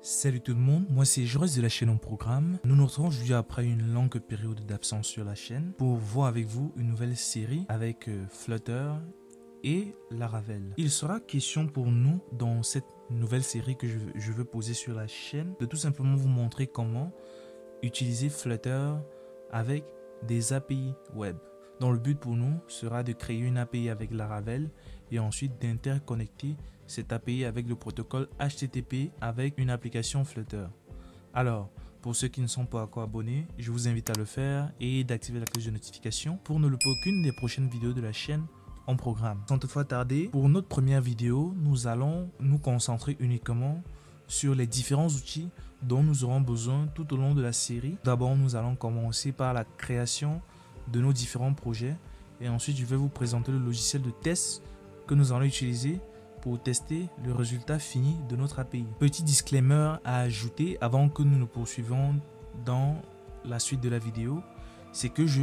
Salut tout le monde, moi c'est Joris de la chaîne en programme. Nous nous retrouvons aujourd'hui après une longue période d'absence sur la chaîne pour voir avec vous une nouvelle série avec Flutter et Laravel. Il sera question pour nous dans cette nouvelle série que je veux poser sur la chaîne de tout simplement vous montrer comment utiliser Flutter avec des API web. Donc le but pour nous sera de créer une API avec Laravel et ensuite d'interconnecter cette API avec le protocole HTTP avec une application Flutter. Alors, pour ceux qui ne sont pas encore abonnés, je vous invite à le faire et d'activer la cloche de notification pour ne louper aucune des prochaines vidéos de la chaîne en programme. Sans toutefois tarder, pour notre première vidéo, nous allons nous concentrer uniquement sur les différents outils dont nous aurons besoin tout au long de la série. D'abord, nous allons commencer par la création de nos différents projets et ensuite je vais vous présenter le logiciel de test que nous allons utiliser pour tester le résultat fini de notre API. Petit disclaimer à ajouter avant que nous nous poursuivions dans la suite de la vidéo, c'est que je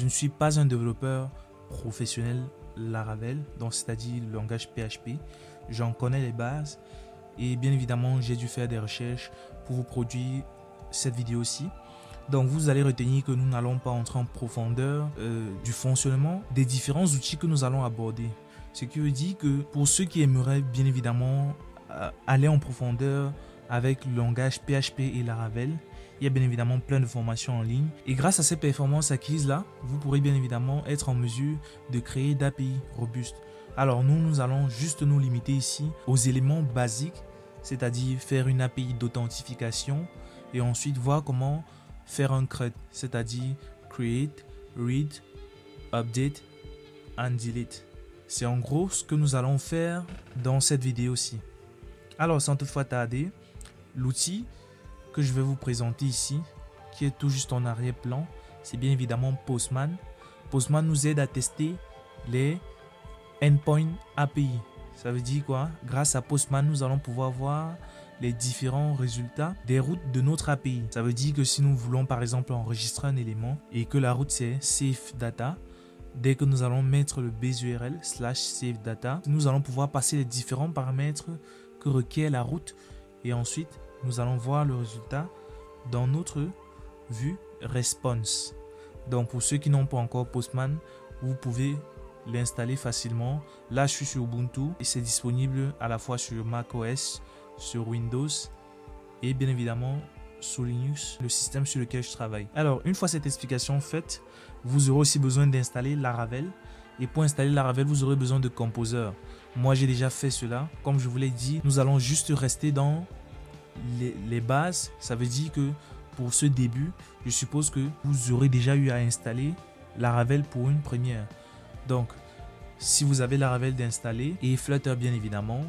ne suis pas un développeur professionnel Laravel, donc c'est-à-dire le langage PHP. J'en connais les bases et bien évidemment j'ai dû faire des recherches pour vous produire cette vidéo-ci. Donc vous allez retenir que nous n'allons pas entrer en profondeur du fonctionnement des différents outils que nous allons aborder. Ce qui veut dire que pour ceux qui aimeraient bien évidemment aller en profondeur avec le langage PHP et Laravel, il y a bien évidemment plein de formations en ligne. Et grâce à ces performances acquises là, vous pourrez bien évidemment être en mesure de créer d'API robustes. Alors nous allons juste nous limiter ici aux éléments basiques, c'est-à-dire faire une API d'authentification et ensuite voir comment faire un CRUD, c'est-à-dire create, read, update and delete. C'est en gros ce que nous allons faire dans cette vidéo-ci. Alors sans toutefois tarder, l'outil que je vais vous présenter ici, qui est tout juste en arrière-plan, c'est bien évidemment Postman. Postman nous aide à tester les endpoints API. Ça veut dire quoi? Grâce à Postman, nous allons pouvoir voir les différents résultats des routes de notre API. Ça veut dire que si nous voulons par exemple enregistrer un élément et que la route c'est save data, dès que nous allons mettre le base URL /save data, nous allons pouvoir passer les différents paramètres que requiert la route et ensuite nous allons voir le résultat dans notre vue response. Donc pour ceux qui n'ont pas encore Postman, vous pouvez l'installer facilement. Là je suis sur Ubuntu et c'est disponible à la fois sur macOS, sur Windows et bien évidemment sur Linux, le système sur lequel je travaille. Alors une fois cette explication faite, vous aurez aussi besoin d'installer Laravel et pour installer Laravel vous aurez besoin de Composer. Moi j'ai déjà fait cela. Comme je vous l'ai dit, nous allons juste rester dans les bases. Ça veut dire que pour ce début, je suppose que vous aurez déjà eu à installer Laravel pour une première. Donc si vous avez Laravel d'installer et Flutter bien évidemment,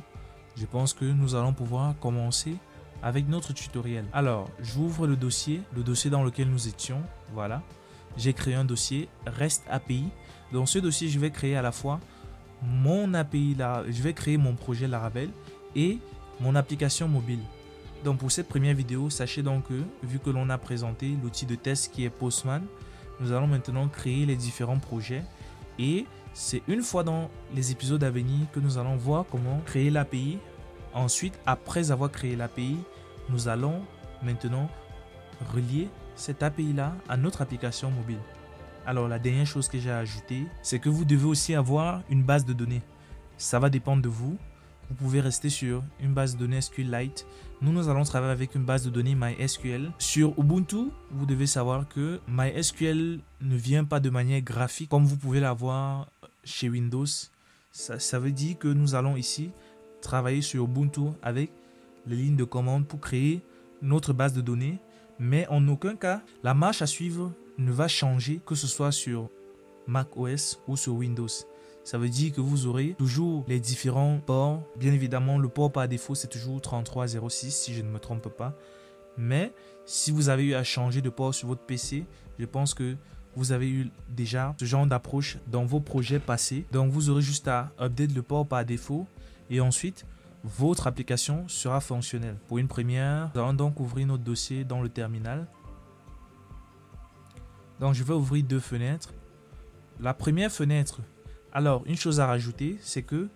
je pense que nous allons pouvoir commencer avec notre tutoriel. Alors, j'ouvre le dossier dans lequel nous étions. Voilà. J'ai créé un dossier REST API. Dans ce dossier, je vais créer à la fois mon API, je vais créer mon projet Laravel et mon application mobile. Donc, pour cette première vidéo, sachez donc que, vu que l'on a présenté l'outil de test qui est Postman, nous allons maintenant créer les différents projets et c'est une fois dans les épisodes à venir que nous allons voir comment créer l'API. Ensuite, après avoir créé l'API, nous allons maintenant relier cette API-là à notre application mobile. Alors, la dernière chose que j'ai ajoutée, c'est que vous devez aussi avoir une base de données. Ça va dépendre de vous. Vous pouvez rester sur une base de données SQLite. Nous allons travailler avec une base de données MySQL. Sur Ubuntu, vous devez savoir que MySQL ne vient pas de manière graphique comme vous pouvez l'avoir chez Windows. Ça veut dire que nous allons ici travailler sur Ubuntu avec les lignes de commande pour créer notre base de données. Mais en aucun cas, la marche à suivre ne va changer que ce soit sur macOS ou sur Windows. Ça veut dire que vous aurez toujours les différents ports. Bien évidemment, le port par défaut, c'est toujours 3306 si je ne me trompe pas. Mais si vous avez eu à changer de port sur votre PC, je pense que vous avez eu déjà ce genre d'approche dans vos projets passés. Donc, vous aurez juste à update le port par défaut et ensuite, votre application sera fonctionnelle. Pour une première, nous allons donc ouvrir notre dossier dans le terminal. Donc, je vais ouvrir deux fenêtres. La première fenêtre, alors une chose à rajouter, c'est que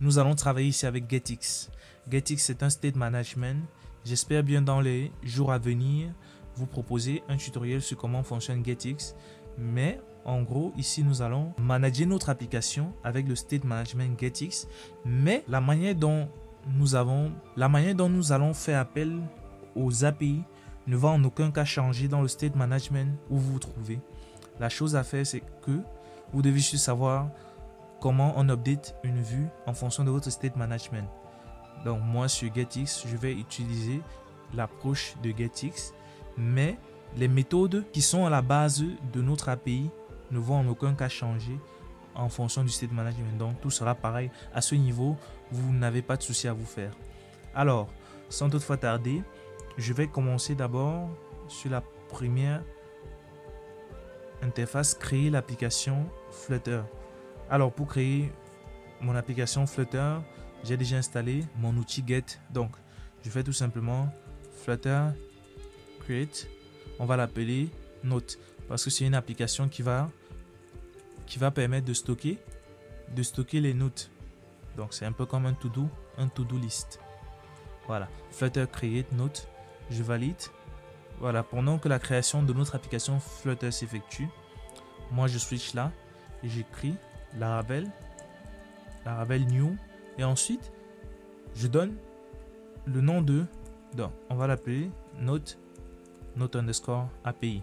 nous allons travailler ici avec GetX. GetX, c'est un state management j'espère bien dans les jours à venir vous proposer un tutoriel sur comment fonctionne GetX. Mais en gros, ici, nous allons manager notre application avec le State Management GetX. Mais la manière dont nous allons faire appel aux API ne va en aucun cas changer dans le State Management où vous vous trouvez. La chose à faire, c'est que vous devez juste savoir comment on update une vue en fonction de votre State Management. Donc moi, sur GetX, je vais utiliser l'approche de GetX, mais les méthodes qui sont à la base de notre API ne vont en aucun cas changer en fonction du State Management. Donc tout sera pareil. À ce niveau, vous n'avez pas de souci à vous faire. Alors, sans toutefois tarder, je vais commencer d'abord sur la première interface, créer l'application Flutter. Alors pour créer mon application Flutter, j'ai déjà installé mon outil Get. Donc je fais tout simplement Flutter Create. On va l'appeler Note parce que c'est une application qui va permettre de stocker les notes. Donc c'est un peu comme un to-do list. Voilà, Flutter Create Note. Je valide. Voilà, pendant que la création de notre application Flutter s'effectue, moi je switch là et j'écris Laravel new, et ensuite je donne le nom de, donc on va l'appeler note underscore API.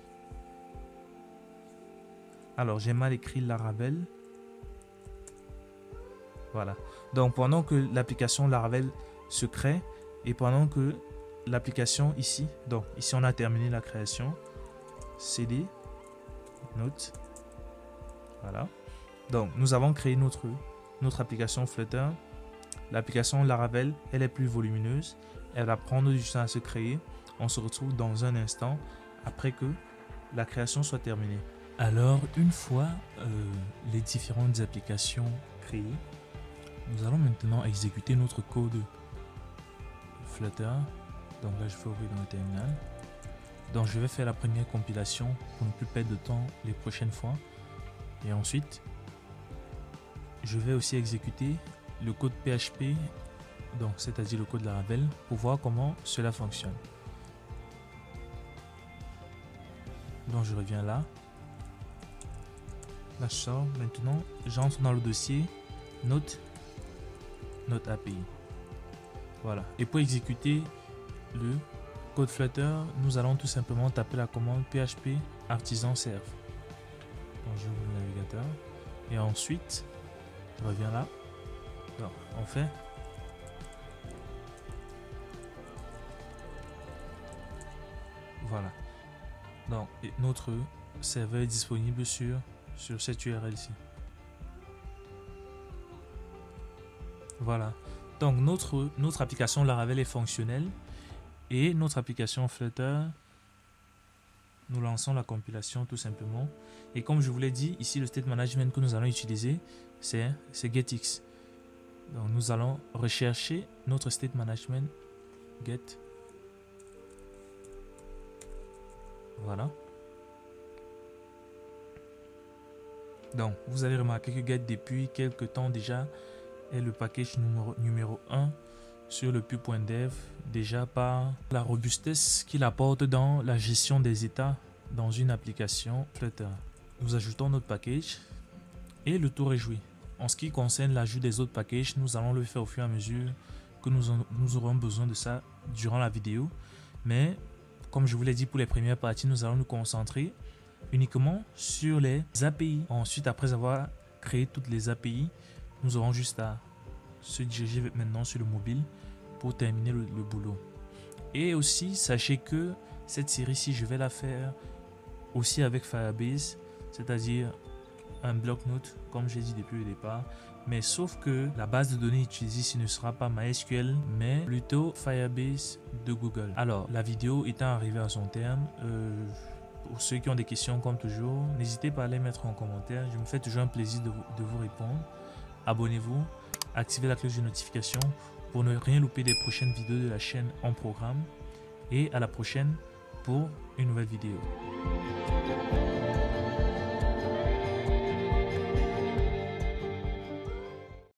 Alors j'ai mal écrit Laravel. Voilà, donc pendant que l'application Laravel se crée et pendant que l'application ici, donc ici on a terminé la création, cd note. Voilà, donc nous avons créé notre application Flutter. L'application Laravel, elle est plus volumineuse, elle va prendre du temps à se créer. On se retrouve dans un instant après que la création soit terminée. Alors une fois les différentes applications créées, nous allons maintenant exécuter notre code Flutter. Donc là je vais ouvrir dans le terminal. Donc je vais faire la première compilation pour ne plus perdre de temps les prochaines fois. Et ensuite, je vais aussi exécuter le code PHP, donc c'est-à-dire le code Laravel, pour voir comment cela fonctionne. Donc je reviens là. Là je sors. Maintenant, j'entre dans le dossier Note API. Voilà. Et pour exécuter le code Flutter, nous allons tout simplement taper la commande PHP artisan serve. Donc j'ouvre le navigateur et ensuite je reviens là. Donc on fait voilà. Donc notre serveur est disponible sur cette URL ici. Voilà. Donc notre application Laravel est fonctionnelle et notre application Flutter, nous lançons la compilation tout simplement. Et comme je vous l'ai dit, ici le state management que nous allons utiliser, c'est GetX. Donc nous allons rechercher notre state management get. Voilà. Donc vous allez remarquer que Get depuis quelques temps déjà est le package numéro 1 sur le pu.dev, déjà par la robustesse qu'il apporte dans la gestion des états dans une application Flutter. Nous ajoutons notre package et le tour est joué. En ce qui concerne l'ajout des autres packages, nous allons le faire au fur et à mesure que nous aurons besoin de ça durant la vidéo. Mais comme je vous l'ai dit, pour les premières parties, nous allons nous concentrer uniquement sur les API. Ensuite, après avoir créé toutes les API, nous aurons juste à se diriger maintenant sur le mobile pour terminer le boulot. Et aussi, sachez que cette série-ci, je vais la faire aussi avec Firebase, c'est-à-dire un bloc-notes, comme j'ai dit depuis le départ. Mais sauf que la base de données utilisée ici ne sera pas MySQL, mais plutôt Firebase de Google. Alors, la vidéo étant arrivée à son terme, pour ceux qui ont des questions, comme toujours, n'hésitez pas à les mettre en commentaire. Je me fais toujours un plaisir de vous répondre. Abonnez-vous, activez la cloche de notification pour ne rien louper des prochaines vidéos de la chaîne en programme. Et à la prochaine pour une nouvelle vidéo.